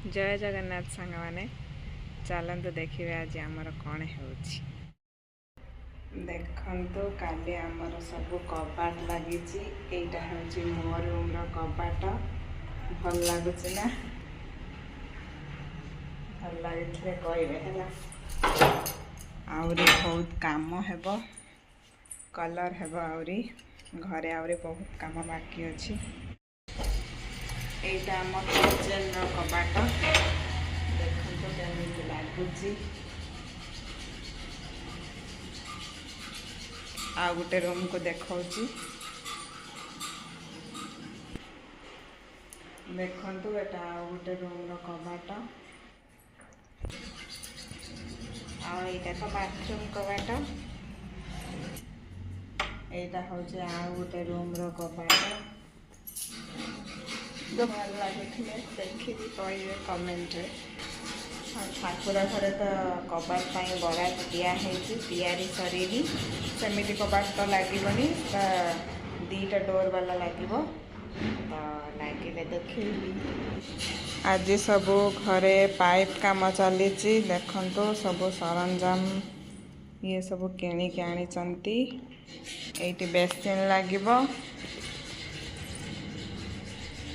जय जगन्नाथ सांग मैंने चलतु देखिए आज आमर कौन हो देखु काली आमर सब कबाट लगी यहाँ हूँ मो रूम कबाट भल लगुच ना भल लगे कहे है आहरी बहुत काम हेब कलर हेब आहरी घरे आहरी बहुत काम बाकी अच्छी एटा आम किचन कबाट देखो केमी लगुच आ गोटे रूम को देखा देखु एटा गोटे रूम कबाट आईटा तो बाथरूम कबाट यहाँ हूँ आ गोटे रूम कबाट भल लगे देखिए कहे कमेंट ठाकुर घरे तो कबाट बड़ा दियारी सरी सेमती कबाट तो लगे दीटा डोर वाला लगे तो लगे देखी आज सब घरे पाइप काम चली देखो सब सरंजाम ये सब किणिक आनी ये बेसिन लगे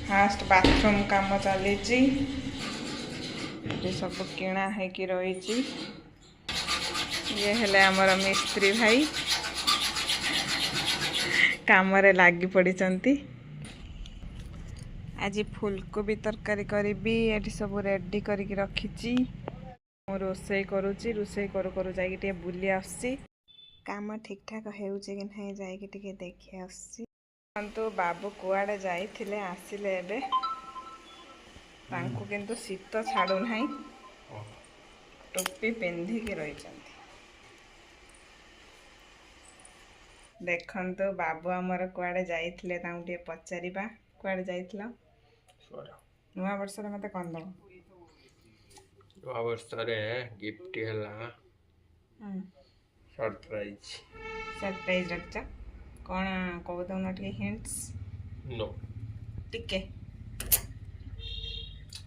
फास्ट बाथरूम काम चली सब किणा है कि रही ये हेले आमर मिस्त्री भाई काम रे लागी पड़ी आज फुलकोबी तरकारी करी ये सब रेडी करके रखी रोसई करुच्ची रोसई करू करू जाके बुली आसी काम ठीक ठाक हो जाके देखी आसी तो बाबू कुआड़े जाइथिले आसिले एबे तांको किंतु शीत छाड़ू नहीं टोपी पिंधिकी रही देखंतु बाबू आमर कुआड़े जाइथिले तांको टे पचारिबा कुआड़े जाइथिला नुआ वर्ष रे मते कोन दब नुआ वर्ष रे गिफ्ट हला सरप्राइज रखचा कौन कह दो ना हिंट्स नो टिके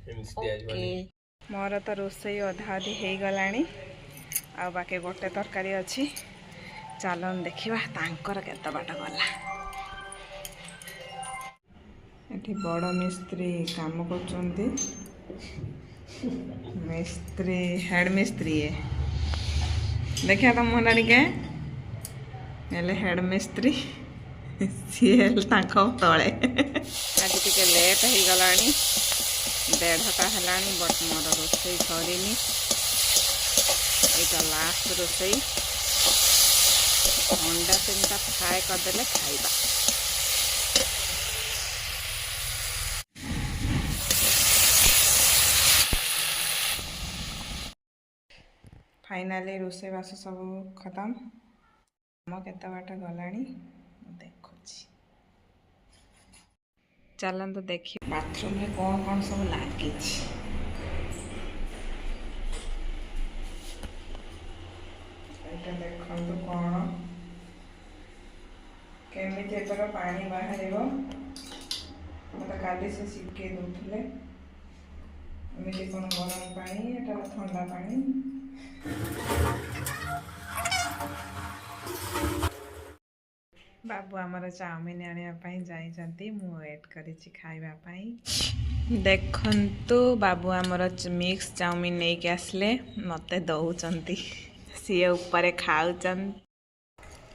हिंट्स दिया जवानी मोर तो रोसई अधा अधी हो गलानी आ बाकी गोटे तरकारी अच्छी चलन देखा तांकर केते बाट गला एठी बड़ मिस्त्री काम करचंती मिस्त्री हेड मिस्त्री देखिया तो मुहला टिके हेड मिस्त्री सी तले आज टे लेट हो गला 1:30टा है बट मोर रोसई सरीनी यहाँ लास्ट रोसई अंडा 3टा फ्राए करदे खाइबा फाइनाली रोसई बास सब खत्म आम केते बाट गला देखु चलते देखिए बाथरूम में कौन कौन सब लगे देखो कौन केमी एतर पानी बाहर मत काली से शिखे दूसरे एमती कौन गरम पानी एटा ठंडा पानी बाबू आमर चाउमिन आने जाइए मु वेट करी खाइबापी देखंतु बाबू आमर मिक्स चाउमिन नहीं के आसले मते दौचंती सी ऊपर खाऊचन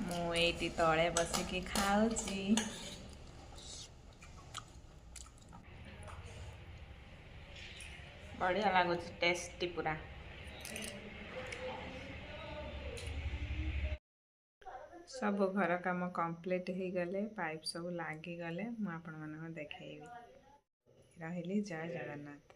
मु एटी तले बसिकी खाऊची बढ़िया लगुच टेस्टी पूरा सब घर काम कंप्लीट हो गले पाइप सब लगी गले मुझे देखी रही जय जगन्नाथ।